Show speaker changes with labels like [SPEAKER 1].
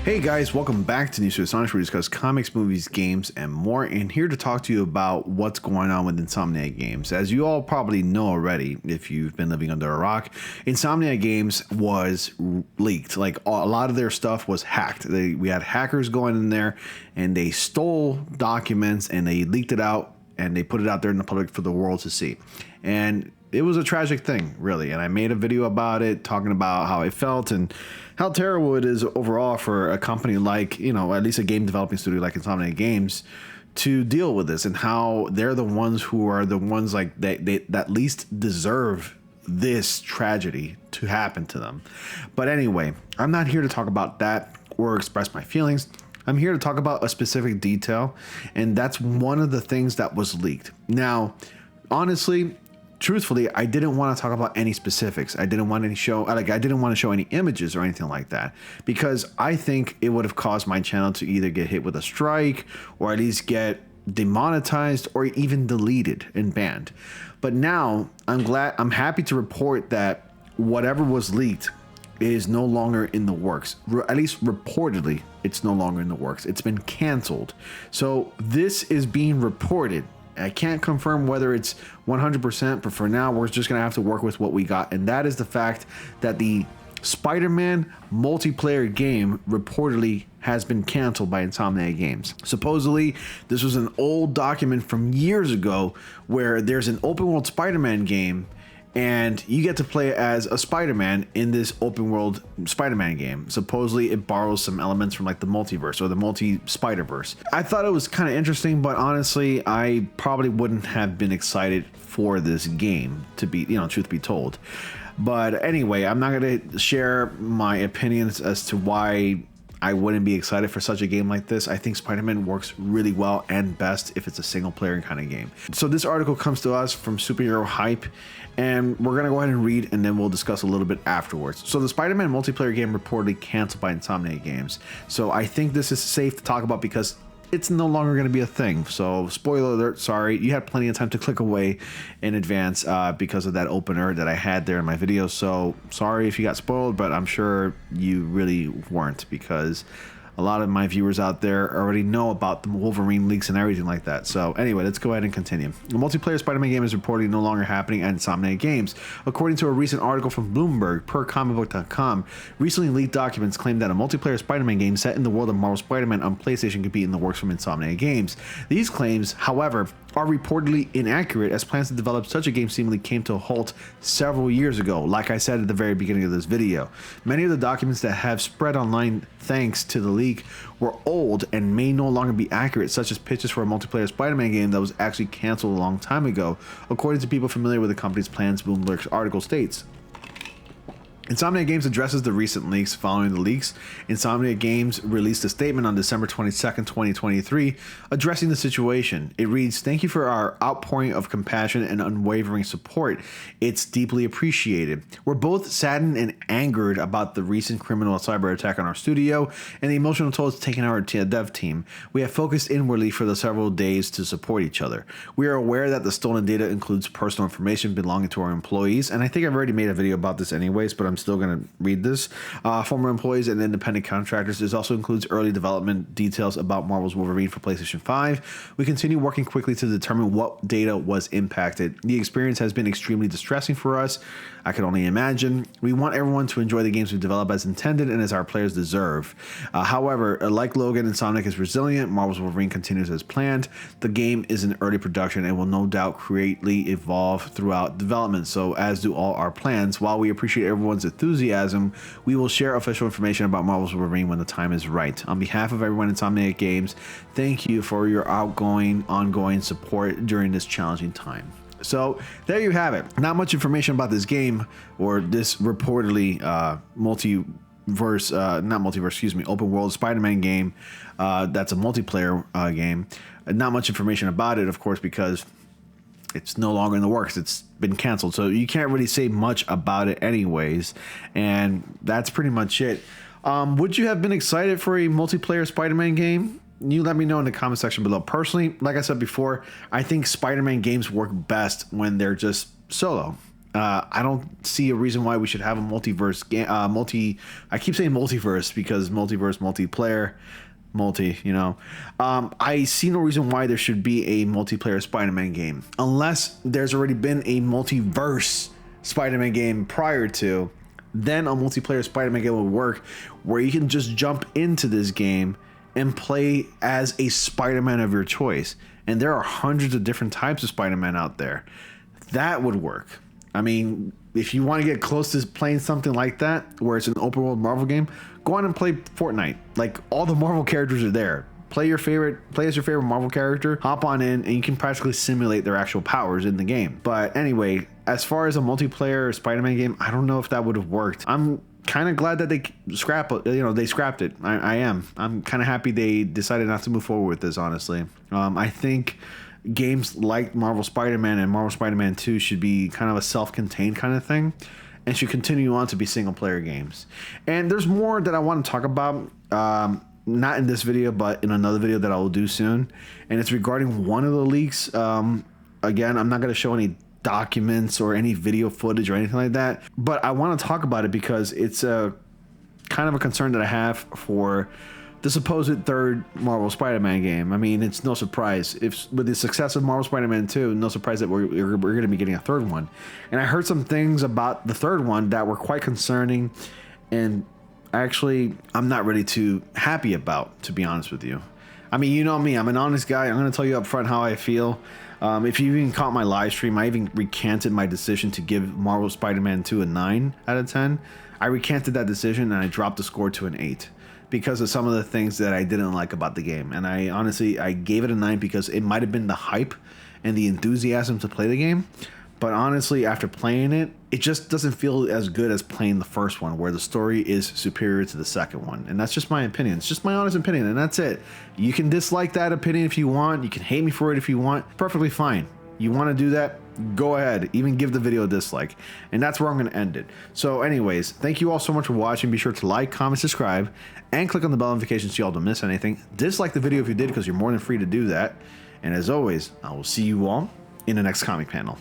[SPEAKER 1] Hey guys, welcome back to News for Insomniac, where we discuss comics, movies, games, and more. And here to talk to you about what's going on with Insomniac Games. As you all probably know already, if you've been living under a rock, Insomniac Games was leaked. Like a lot of their stuff was hacked. We had hackers going in there, and they stole documents, and they leaked it out, and they put it out there in the public for the world to see. And it was a tragic thing, really. And I made a video about it, talking about how I felt and how terrible it is overall for a company like, at least a game developing studio like Insomniac Games to deal with this, and how they're the ones who are the ones like that least deserve this tragedy to happen to them. But anyway, I'm not here to talk about that or express my feelings. I'm here to talk about a specific detail, and that's one of the things that was leaked. Now, honestly, truthfully, I didn't want to talk about any specifics. I didn't want to show any images or anything like that, because I think it would have caused my channel to either get hit with a strike or at least get demonetized or even deleted and banned. But now I'm happy to report that whatever was leaked is no longer in the works. At least reportedly, it's no longer in the works. It's been canceled. So this is being reported. I can't confirm whether it's 100%, but for now, we're just going to have to work with what we got. And that is the fact that the Spider-Man multiplayer game reportedly has been canceled by Insomniac Games. Supposedly, this was an old document from years ago where there's an open world Spider-Man game, and you get to play as a Spider-Man in this open world Spider-Man game. Supposedly it borrows some elements from like the multiverse or the multi-Spider-Verse. I thought it was kind of interesting, but honestly, I probably wouldn't have been excited for this game, to be, truth be told. But anyway, I'm not going to share my opinions as to why I wouldn't be excited for such a game like this. I think Spider-Man works really well and best if it's a single player kind of game. So this article comes to us from Superhero Hype, and we're going to go ahead and read, and then we'll discuss a little bit afterwards. So the Spider-Man multiplayer game reportedly canceled by Insomniac Games. So I think this is safe to talk about because it's no longer going to be a thing. So spoiler alert, sorry, you had plenty of time to click away in advance because of that opener that I had there in my video. So sorry if you got spoiled, but I'm sure you really weren't, because a lot of my viewers out there already know about the Wolverine leaks and everything like that. So anyway, let's go ahead and continue. The multiplayer Spider-Man game is reportedly no longer happening at Insomniac Games. According to a recent article from Bloomberg, per comicbook.com, recently leaked documents claim that a multiplayer Spider-Man game set in the world of Marvel Spider-Man on PlayStation could be in the works from Insomniac Games. These claims, however, are reportedly inaccurate, as plans to develop such a game seemingly came to a halt several years ago, like I said at the very beginning of this video. Many of the documents that have spread online thanks to the leak were old and may no longer be accurate, such as pitches for a multiplayer Spider-Man game that was actually canceled a long time ago, according to people familiar with the company's plans, Bloomberg's article states. Insomniac Games addresses the recent leaks. Following the leaks, Insomniac Games released a statement on December 22nd, 2023, addressing the situation. It reads, "Thank you for our outpouring of compassion and unwavering support. It's deeply appreciated. We're both saddened and angered about the recent criminal cyber attack on our studio and the emotional toll it's taken our dev team. We have focused inwardly for the several days to support each other. We are aware that the stolen data includes personal information belonging to our employees," and I think I've already made a video about this anyways, but I'm still going to read this. "Former employees and independent contractors. This also includes early development details about Marvel's Wolverine for PlayStation 5. We continue working quickly to determine what data was impacted. The experience has been extremely distressing for us. I can only imagine. We want everyone to enjoy the games we develop as intended and as our players deserve. However, like Logan, Insomniac is resilient. Marvel's Wolverine continues as planned. The game is in early production and will no doubt greatly evolve throughout development, so as do all our plans. While we appreciate everyone's enthusiasm, we will share official information about Marvel's Wolverine when the time is right. On behalf of everyone at Insomniac Games, thank you for your ongoing support during this challenging time." So there you have it. Not much information about this game, or this reportedly open world Spider-Man game that's a multiplayer game. Not much information about it, of course, because it's no longer in the works. It's been canceled, so you can't really say much about it anyways, and that's pretty much it. Would you have been excited for a multiplayer Spider-Man game? You let me know in the comment section below. Personally, like I said before, I think Spider-Man games work best when they're just solo. I don't see a reason why we should have a multiverse game. I keep saying multiverse because multiverse, multiplayer, you know. I see no reason why there should be a multiplayer Spider-Man game unless there's already been a multiverse Spider-Man game prior to. Then a multiplayer Spider-Man game would work where you can just jump into this game and play as a Spider-Man of your choice. And there are hundreds of different types of Spider-Man out there. That would work. I mean, if you want to get close to playing something like that, where it's an open world Marvel game, go on and play Fortnite. Like, all the Marvel characters are there. Play as your favorite Marvel character, hop on in, and you can practically simulate their actual powers in the game. But anyway, as far as a multiplayer Spider-Man game, I don't know if that would have worked. I'm kind of glad that they scrapped it. I am. I'm kind of happy they decided not to move forward with this, honestly. I think games like Marvel Spider-Man and Marvel Spider-Man 2 should be kind of a self-contained kind of thing and should continue on to be single-player games. And there's more that I want to talk about, not in this video, but in another video that I will do soon. And it's regarding one of the leaks. Again, I'm not going to show any documents or any video footage or anything like that, but I want to talk about it because it's a kind of a concern that I have for the supposed third Marvel Spider-Man game. I mean, it's no surprise if with the success of Marvel Spider-Man 2, no surprise that we're going to be getting a third one. And I heard some things about the third one that were quite concerning, and actually I'm not really too happy about, to be honest with you. I mean, you know me, I'm an honest guy. I'm going to tell you up front how I feel. If you even caught my live stream, I even recanted my decision to give Marvel Spider-Man 2 a 9 out of 10. I recanted that decision and I dropped the score to an 8 because of some of the things that I didn't like about the game. And I gave it a 9 because it might have been the hype and the enthusiasm to play the game. But honestly, after playing it, it just doesn't feel as good as playing the first one, where the story is superior to the second one. And that's just my opinion. It's just my honest opinion, and that's it. You can dislike that opinion if you want. You can hate me for it if you want. Perfectly fine. You want to do that? Go ahead. Even give the video a dislike. And that's where I'm going to end it. So anyways, thank you all so much for watching. Be sure to like, comment, subscribe, and click on the bell notifications so y'all don't miss anything. Dislike the video if you did, because you're more than free to do that. And as always, I will see you all in the next comic panel.